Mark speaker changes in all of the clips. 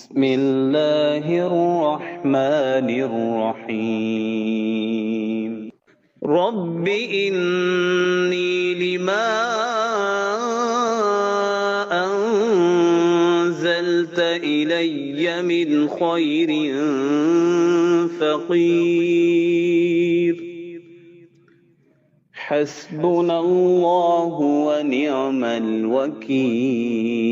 Speaker 1: بسم الله الرحمن الرحيم رب إني لما أنزلت إلي من خير فقير حسبنا الله ونعم الوكيل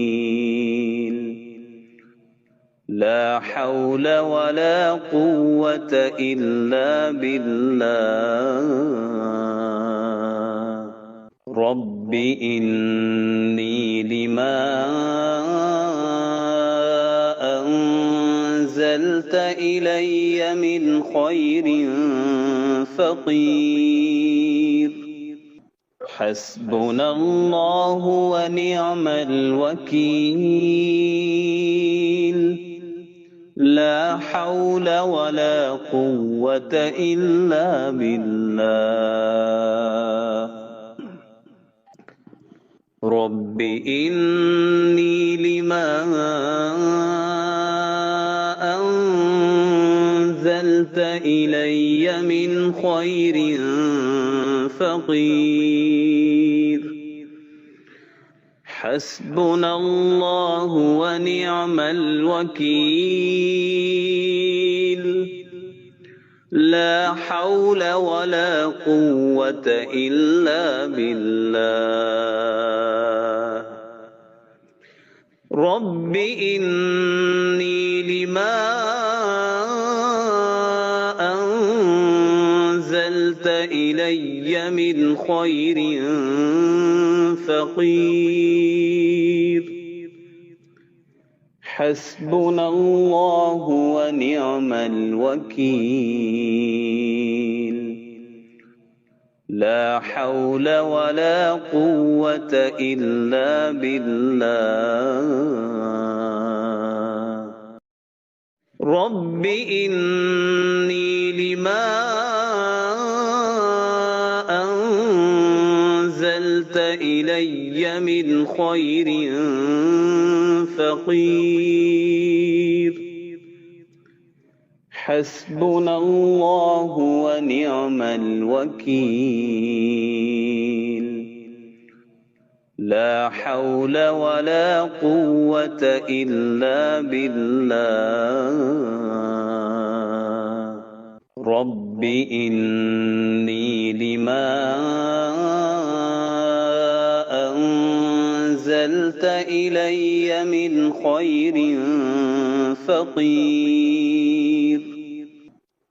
Speaker 1: لا حول ولا قوة إلا بالله رب إني لما أنزلت إلي من خير فقير حسبنا الله ونعم الوكيل لا حول ولا قوة إلا بالله رب إني لما أنزلت إلي من خير فقير حسبنا الله ونعم الوكيل لا حول ولا قوة إلا بالله رب إني لما أنزلت إلي من خير فقير حسبنا الله ونعم الوكيل لا حول ولا قوة إلا بالله رب إني لما أنزلت إلي من خير فقير حسبنا الله ونعم الوكيل لا حول ولا قوة إلا بالله رب إني لما أنزلت إلي من خير فقير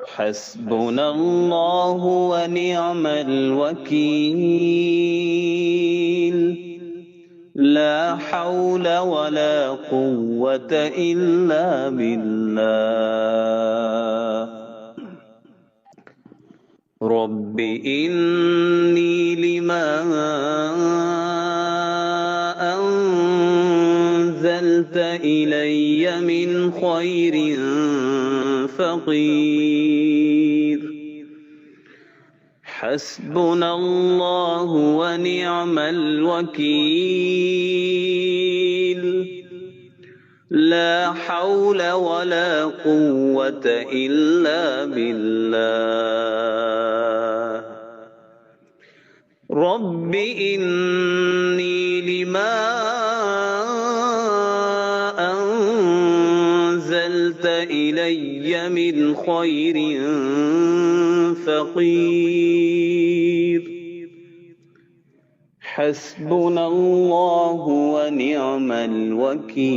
Speaker 1: حسبنا الله ونعم الوكيل لا حول ولا قوة إلا بالله رب إني لما أنزلت إلي من خير فقير حسبنا الله ونعم الوكيل لا حول ولا قوة إلا بالله رب إني لما أنزلت إلي من خير فقير حسبنا الله ونعم الوكيل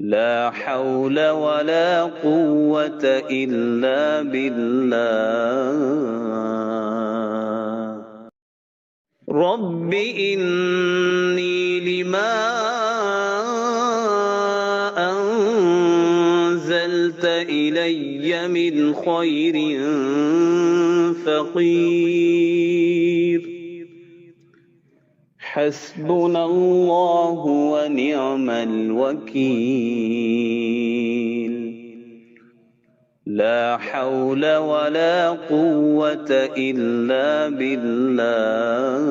Speaker 1: لا حول ولا قوة إلا بالله رب إني لما أنزلت إلي من خير فقير حسبنا الله ونعم الوكيل لا حول ولا قوة إلا بالله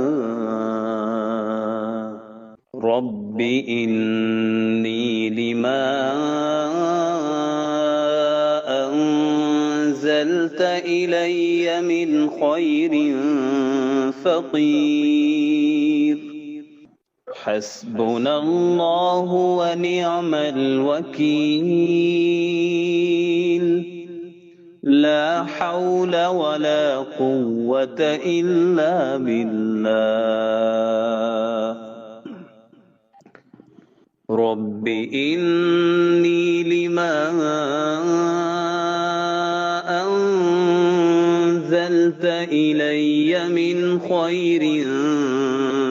Speaker 1: رب إني لما أنزلت إلي من خير فقير حسبنا الله ونعم الوكيل لا حول ولا قوة إلا بالله رب إني لما أنزلت إلي من خير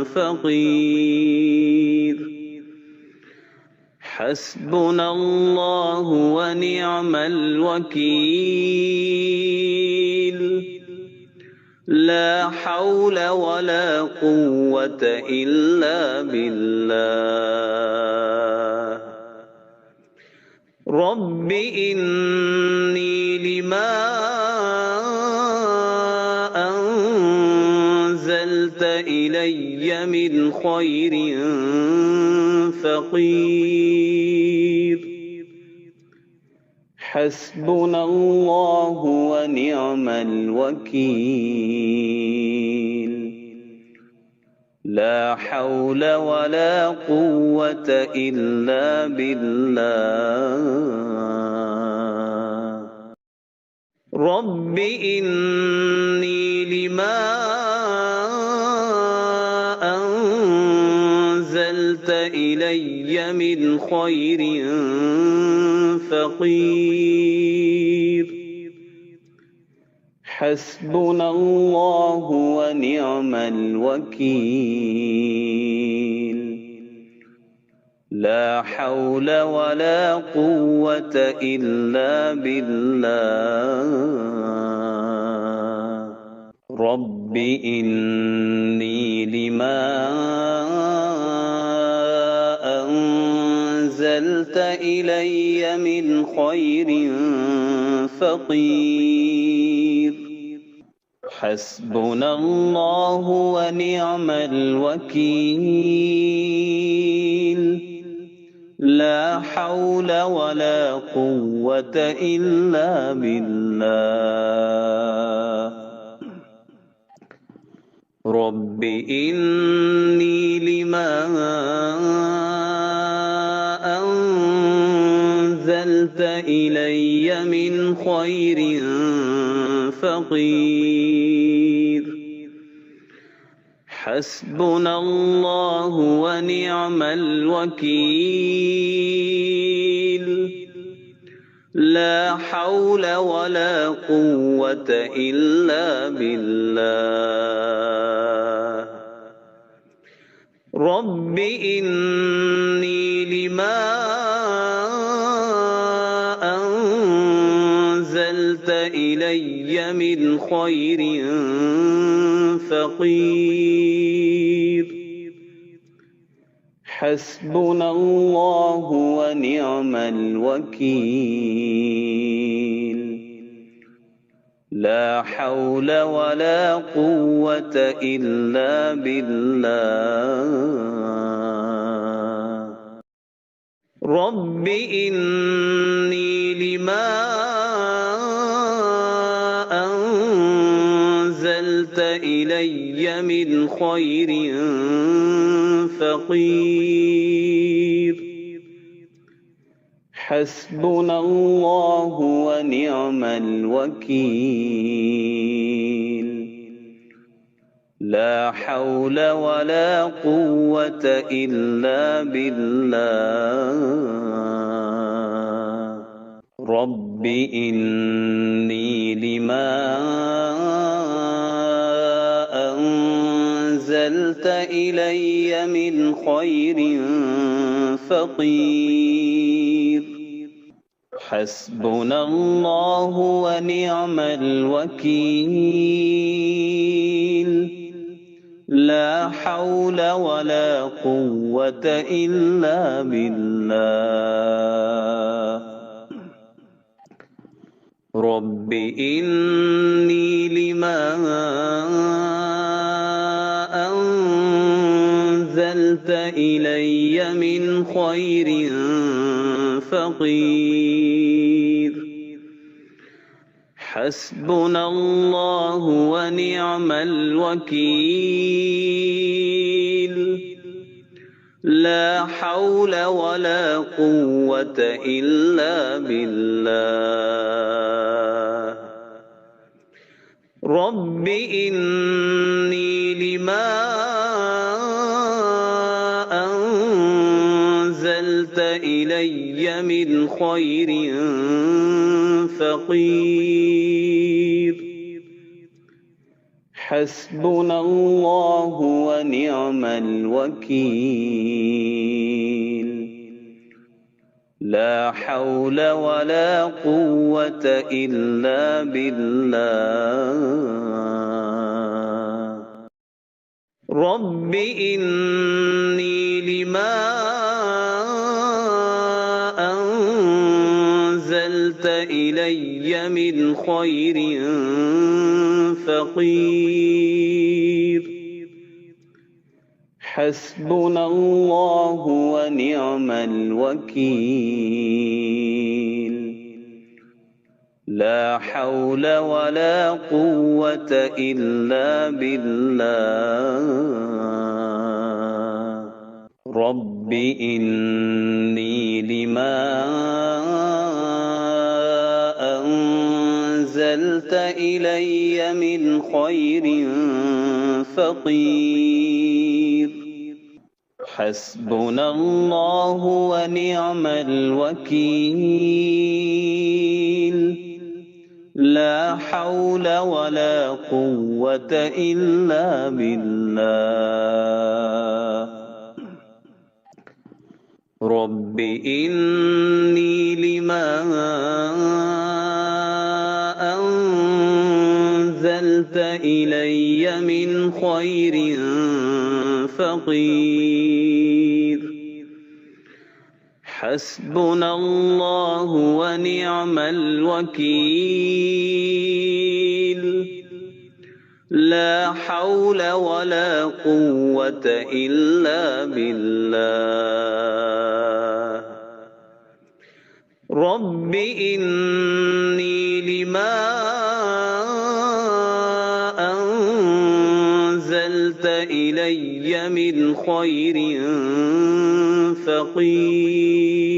Speaker 1: فقير حسبنا الله ونعم الوكيل لا حول ولا قوة إلا بالله رب إني لما أنزلت إلي من خير فقير حسبنا الله ونعم الوكيل لا حول ولا قوة إلا بالله رب إني لما أنزلت إلي من خير فقير حسبنا الله ونعم الوكيل لا حول ولا قوة إلا بالله رب إني لما أنزلت إلي من خير فقير حسبنا الله ونعم الوكيل لا حول ولا قوة إلا بالله رب إني لما أنزلت إلي من خير فقير حسبنا الله ونعم الوكيل لا حول ولا قوة إلا بالله رب إني لما أنزلت إلي من خير فقير حسبنا الله ونعم الوكيل لا حول ولا قوة إلا بالله رب إني لما أنزلت إلي من خير فقير حسبنا الله ونعم الوكيل لا حول ولا قوة إلا بالله رب إني لما أنزلت إلي من خير فقير حسبنا الله ونعم الوكيل لا حول ولا قوة إلا بالله رب إني لما أنزلت أنزلت إلي من خير فقير حسبنا الله ونعم الوكيل لا حول ولا قوة إلا بالله رب إني لما أنزلت إلي من خير فقير حسبنا الله ونعم الوكيل لا حول ولا قوة إلا بالله رب إني لما أنزلت إلي من خير فقير حسبنا الله ونعم الوكيل لا حول ولا قوة إلا بالله رب إني لما أنزلت إلي من خير فقير حسبنا الله ونعم الوكيل لا حول ولا قوة إلا بالله رب إني لما أنزلت إلي من خير فقير حسبنا الله ونعم الوكيل لا حول ولا قوة إلا بالله رب إني لما أنزلت إلي من خير فقير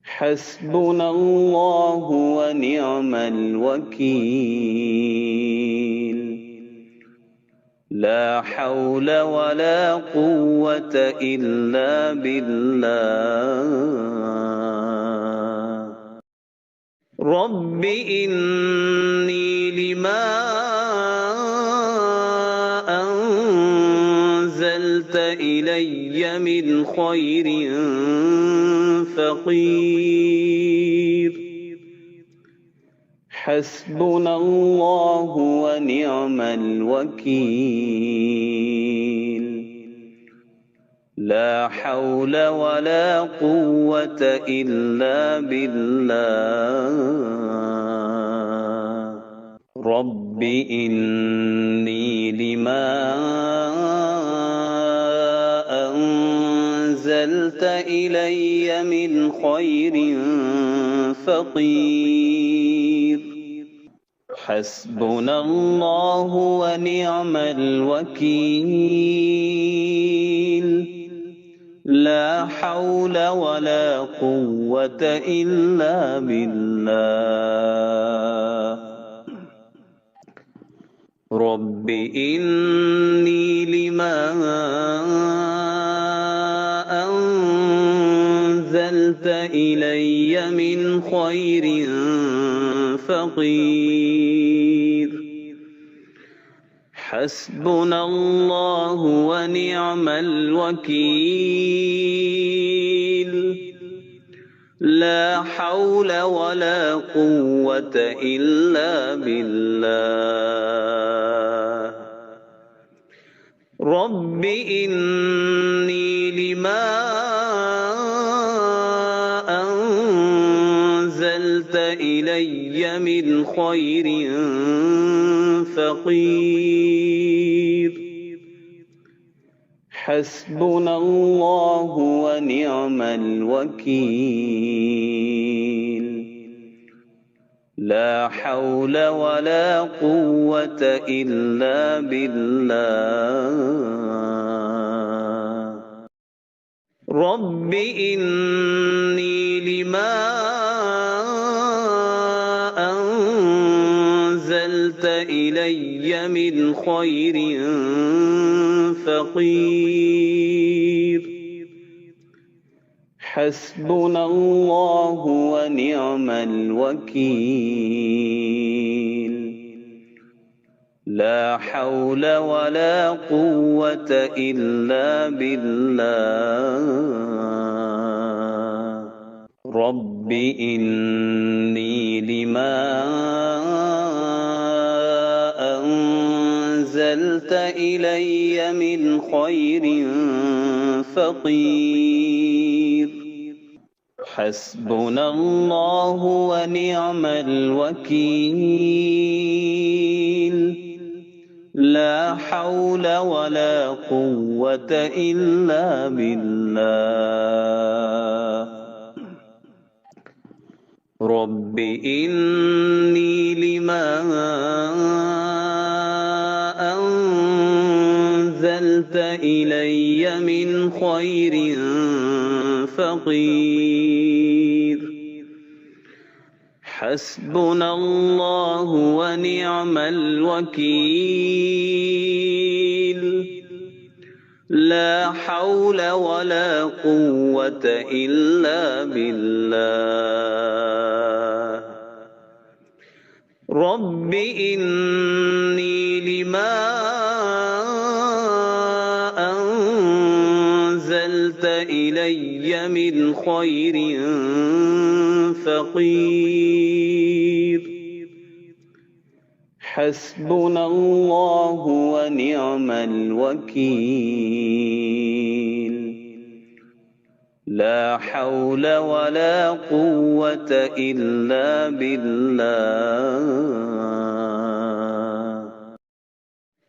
Speaker 1: حسبنا الله ونعم الوكيل لا حول ولا قوة إلا بالله رب إني لما أنزلت إلي من خير فقير حسبنا الله ونعم الوكيل لا حول ولا قوة إلا بالله رب إني لما أنزلت إلي من خير فقير حسبنا الله ونعم الوكيل لا حول ولا قوة إلا بالله رب إني لما أنزلت إلي من خير فقير حسبنا الله ونعم الوكيل لا حول ولا قوة إلا بالله رب إني لما أنزلت إلي من خير فقير حسبنا الله ونعم الوكيل. لا حول ولا قوة إلا بالله. رب إني لما أنزلت إلي من خير فقير. حسبنا الله ونعم الوكيل. لا حول ولا قوة إلا بالله. رب إني لما أنزلت إلي من خير فقير. حسبنا الله ونعم الوكيل. لا حول ولا قوة إلا بالله. رب إني لما أنزلت إلي من خير فقير. حسبنا الله ونعم الوكيل. لا حول ولا قوة إلا بالله. رب إني لما أنزلت إلي من خير فقير. حسبنا الله ونعم الوكيل. لا حول ولا قوة إلا بالله.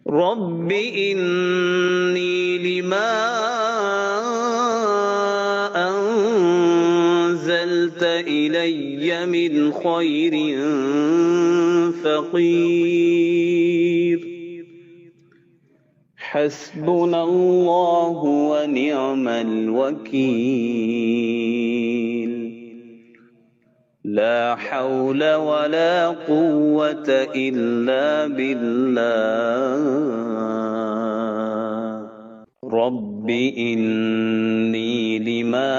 Speaker 1: رب إني لما أنزلت إلي من خير فقير. حسبنا الله ونعم الوكيل. لا حول ولا قوة إلا بالله. رب إني لما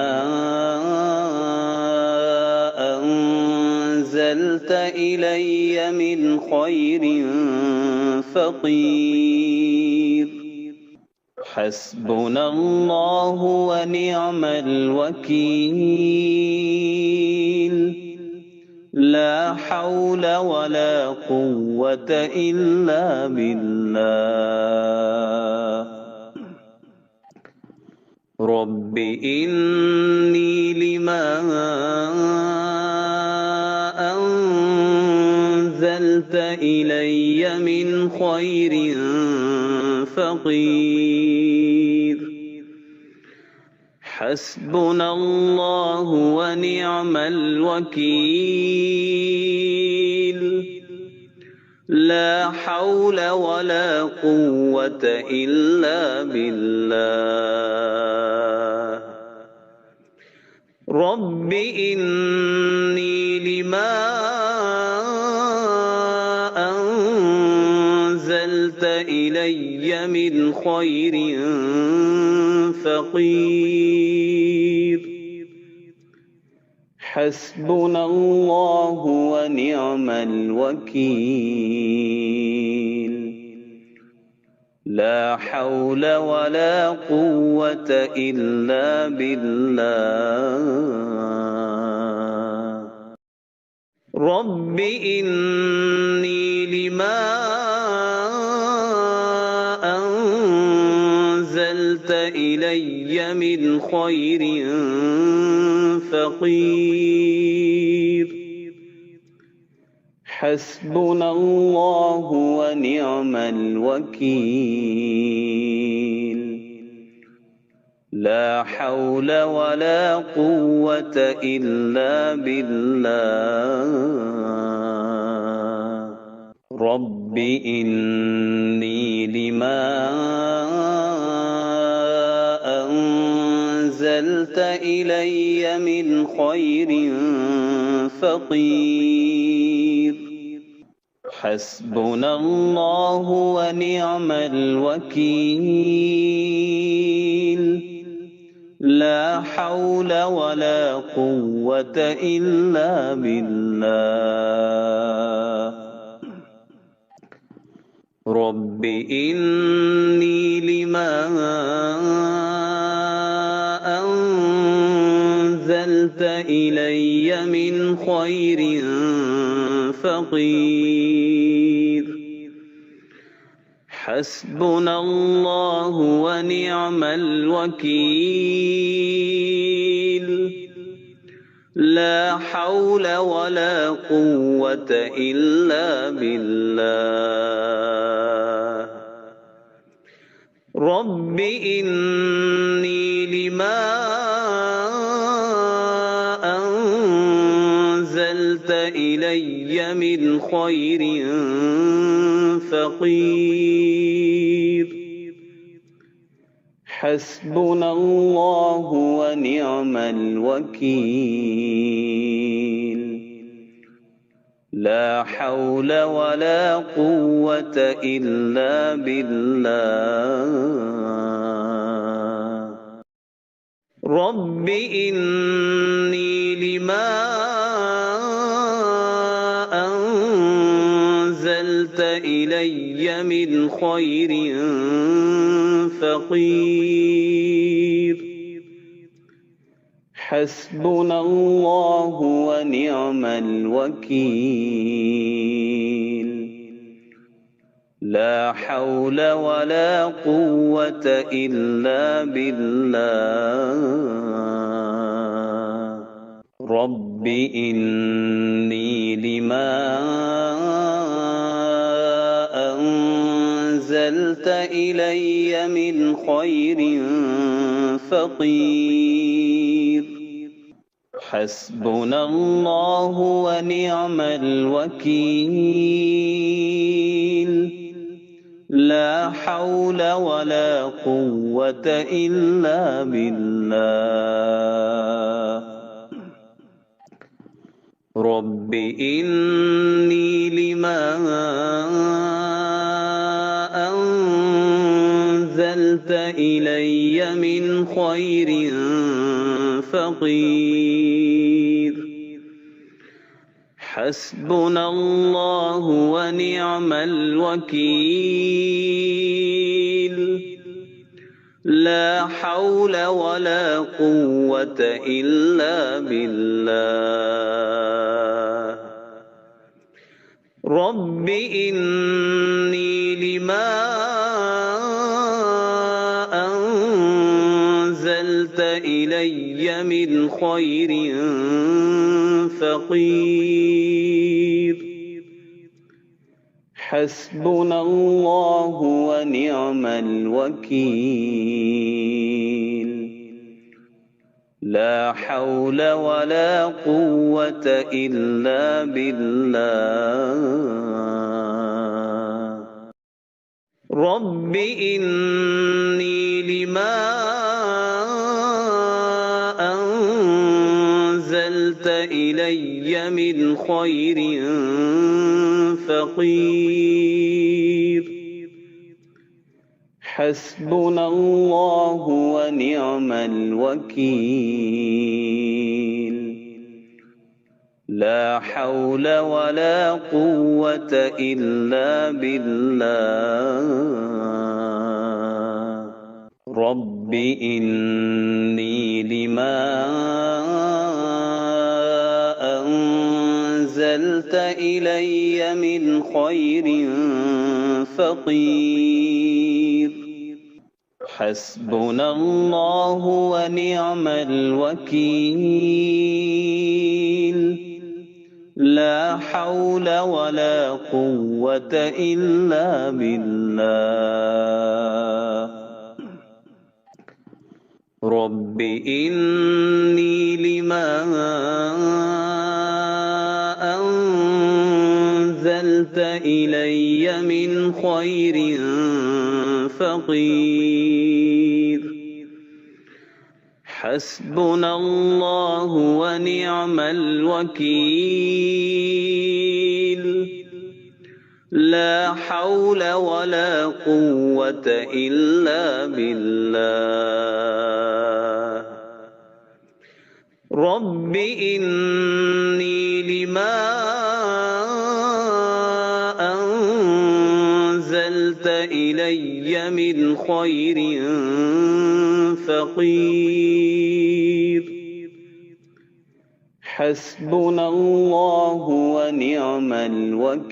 Speaker 1: أنزلت إلي من خير فقير. حسبنا الله ونعم الوكيل. لا حول ولا قوة إلا بالله. رب إني لما أنزلت إلي من خير فقير. حسبنا الله ونعم الوكيل. لا حول ولا قوة إلا بالله. رب إني لما أنزلت إلي من خير فقير. حسبنا الله ونعم الوكيل. لا حول ولا قوة إلا بالله. رب إني لما أنزلت إلي من خير فقير. حسبنا الله ونعم الوكيل. لا حول ولا قوة إلا بالله رب إني لما أنزلت إلي من خير فقير حسبنا الله ونعم الوكيل لا حول ولا قوة إلا بالله رب إني لما أنزلت إلي من خير فقير حسبنا الله ونعم الوكيل لا حول ولا قوة إلا بالله رب إني لما أنزلت إلي من خير فقير حسبنا الله ونعم الوكيل لا حول ولا قوة إلا بالله رب إني لما أنزلت إلي من خير فقير حسبنا الله ونعم الوكيل لا حول ولا قوة إلا بالله رب إني لما أنزلت إلي من خير فقير حسبنا الله ونعم الوكيل لا حول ولا قوة إلا بالله رب إني لما أنزلت إلي من خير فقير حسبنا الله ونعم الوكيل لا حول ولا قوة إلا بالله رب إني لما أنزلت إلي من خير فقير حسبنا الله ونعم الوكيل لا حول ولا قوة إلا بالله رب إني لما أنزلت إلي من خير فقير حسبنا الله ونعم الوكيل لا حول ولا قوة إلا بالله رب إني لما أنزلت إلي من خير فقير حسبنا الله ونعم الوكيل لا حول ولا قوة إلا بالله رب إني لما أنزلت إلي من خير فقير حسبنا الله ونعم الوكيل لا حول ولا قوة إلا بالله رب إني لما أنزلت إلي من خير فقير حسبنا الله ونعم الوكيل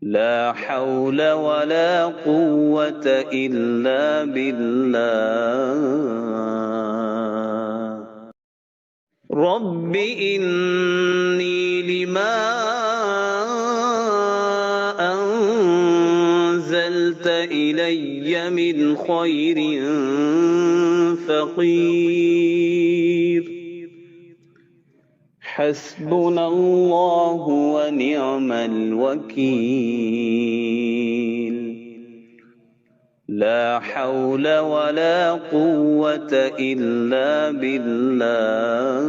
Speaker 1: لا حول ولا قوة إلا بالله رب إني لما أنزلت إلي من خير فقير حسبنا الله ونعم الوكيل لا حول ولا قوة إلا بالله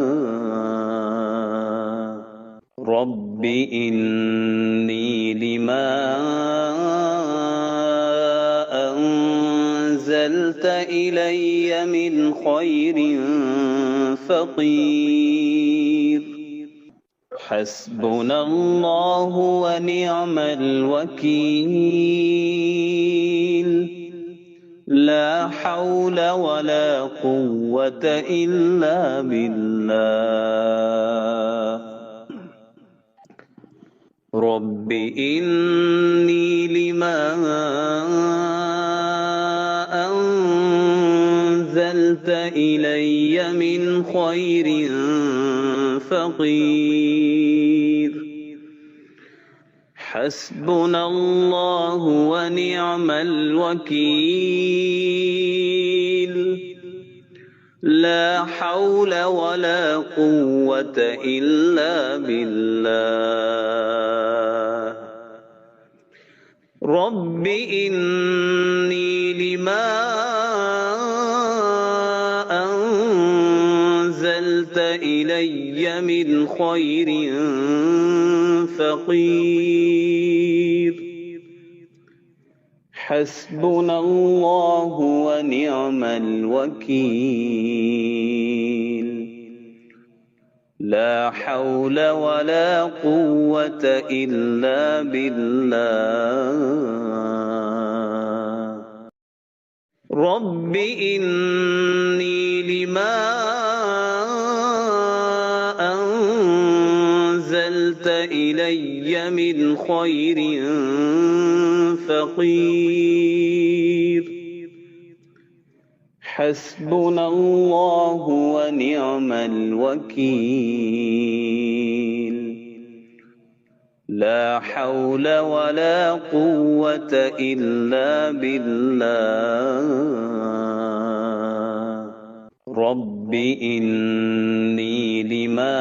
Speaker 1: رب إني لما أنزلت إلي من خير فقير حسبنا الله ونعم الوكيل لا حول ولا قوة إلا بالله رب إني لما أنزلت إلي من خير فقير حسبنا الله ونعم الوكيل لا حول ولا قوة إلا بالله رب إني لما أنزلت إلي من خير فقير حسبنا الله ونعم الوكيل لا حول ولا قوة إلا بالله رب إني لما أنزلت إلي من خير فقير حسبنا الله ونعم الوكيل لا حول ولا قوة إلا بالله رب إني لما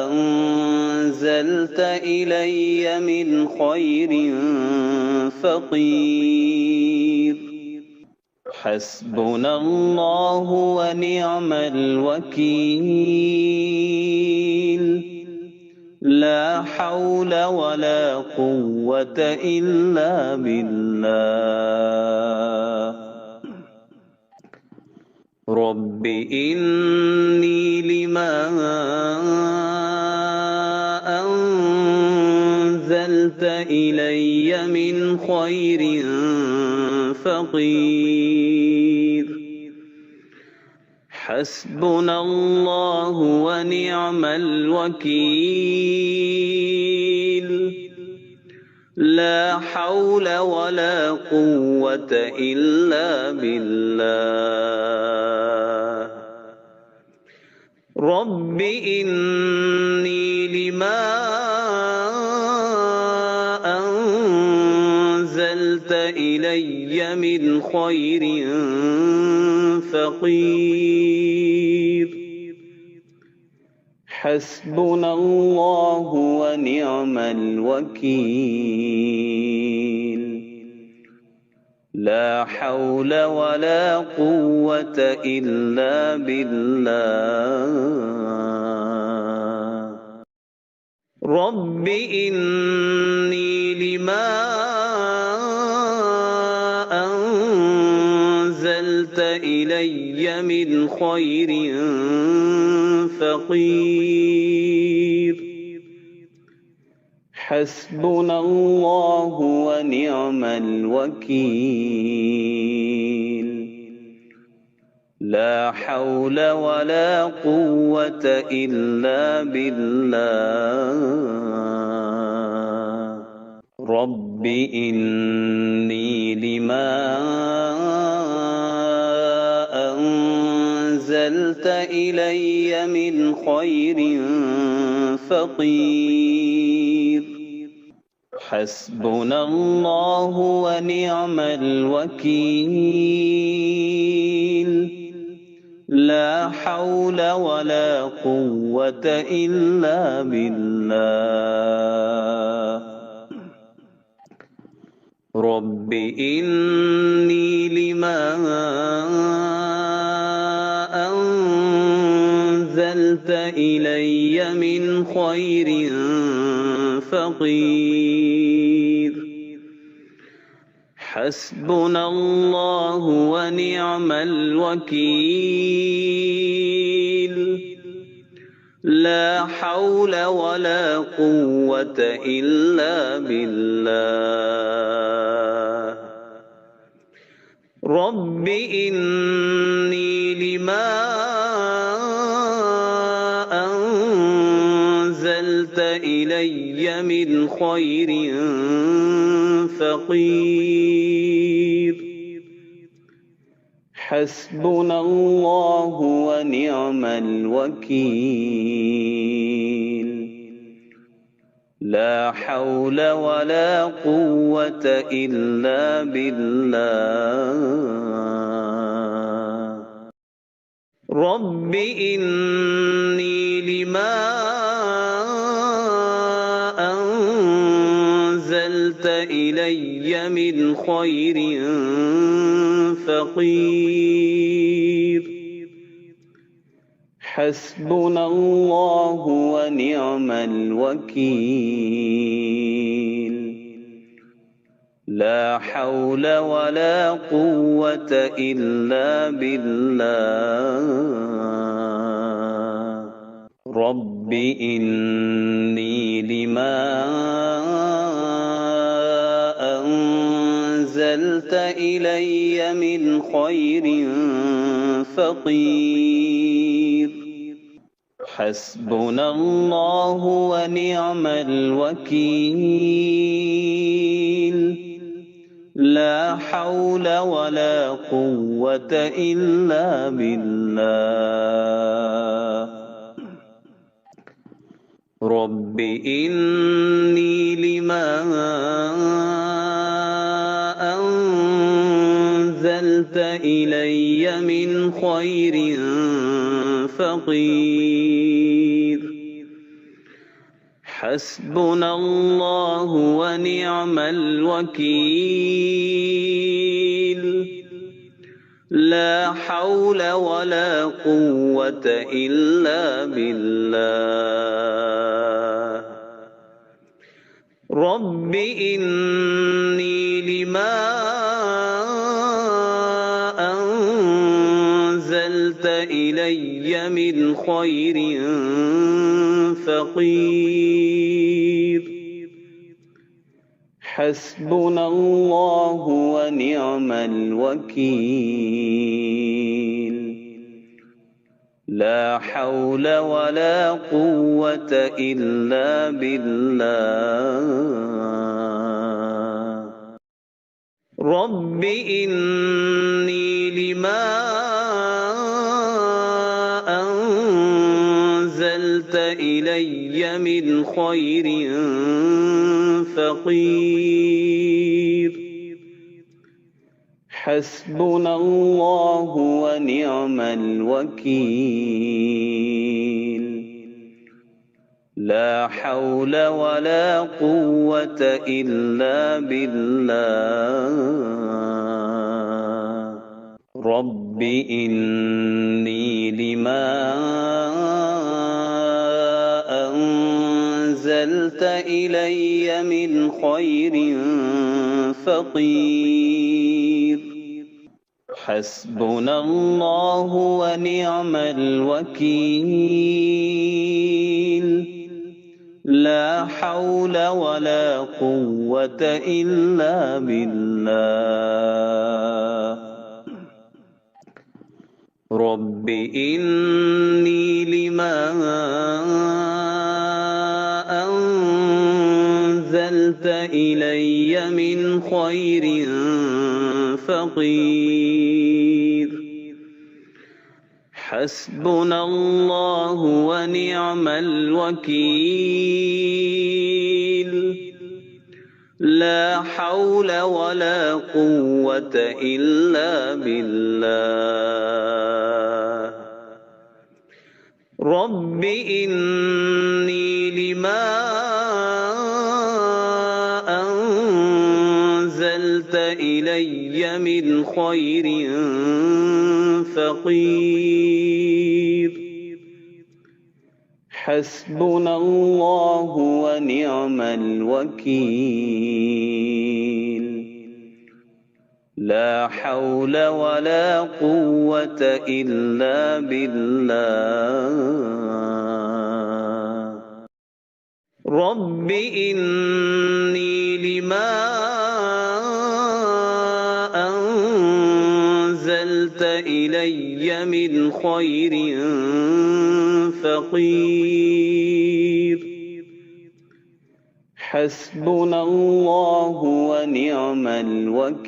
Speaker 1: أنزلت إلي من خير فقير حسبنا الله ونعم الوكيل لا حول ولا قوة إلا بالله رب إني لما أنزلت إلي من خير فقير حسبنا الله ونعم الوكيل لا حول ولا قوة إلا بالله رب إني لما أنزلت أنزلت إلي من خير فقير حسبنا الله ونعم الوكيل لا حول ولا قوة إلا بالله رب إني لما أنزلت إلي من خير فقير حسبنا الله ونعم الوكيل لا حول ولا قوة إلا بالله رب إني لما أنزلت إلي من خير فقير حسبنا الله ونعم الوكيل لا حول ولا قوة إلا بالله رب إني لما أنزلت إلي من خير فقير حسبنا الله ونعم الوكيل لا حول ولا قوة إلا بالله رب إني لما أنزلت إلي من خير فقير حسبنا الله ونعم الوكيل لا حول ولا قوة إلا بالله رب إني لما أنزلت إلي من خير فقير حسبنا الله ونعم الوكيل لا حول ولا قوة إلا بالله رب إني لما أنزلت إلي من خير فقير حسبنا الله ونعم الوكيل لا حول ولا قوة إلا بالله رب إني لما أنزلت إلي من خير فقير حسبنا الله ونعم الوكيل لا حول ولا قوة إلا بالله رب إني لما أنزلت إلي من خير فقير حسبنا الله ونعم الوكيل لا حول ولا قوة إلا بالله رب إني لما أنزلت إلي من خير فقير حسبنا الله ونعم الوكيل لا حول ولا قوة إلا بالله رب إني لما أنزلت إلي من خير فقير حسبنا الله ونعم الوكيل لا حول ولا قوة إلا بالله رب إني لما أنزلت إلي من خير فقير حسبنا الله ونعم الوكيل لا حول ولا قوة إلا بالله رب إني لما أنزلت إلي من خير فقير حسبنا الله ونعم الوكيل لا حول ولا قوة إلا بالله رب إني لما أنزلت إلي من خير فقير حسبنا الله ونعم الوكيل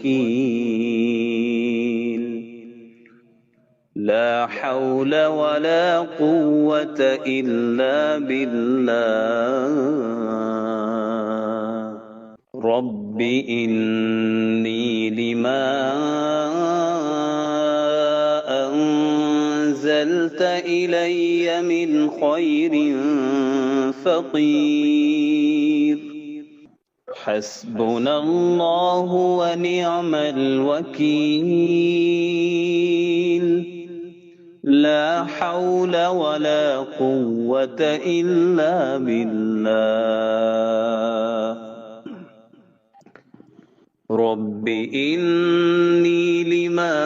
Speaker 1: لا حول ولا قوة إلا بالله رب إني لما أنزلت إلي من خير فقير حسبنا الله ونعم الوكيل لا حول ولا قوة إلا بالله رب إني لما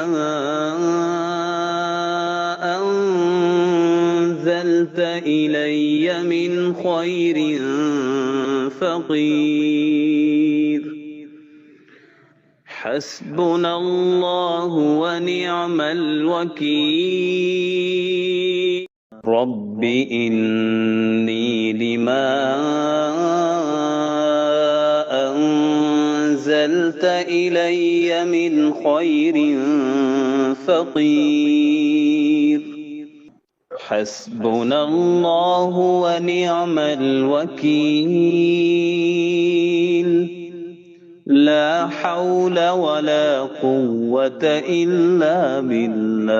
Speaker 1: أنزلت إلي من خير فقير حسبنا الله ونعم الوكيل رب إني لما أنزلت إلي من خير فقير حسبنا الله ونعم الوكيل لا حول ولا قوة إلا بالله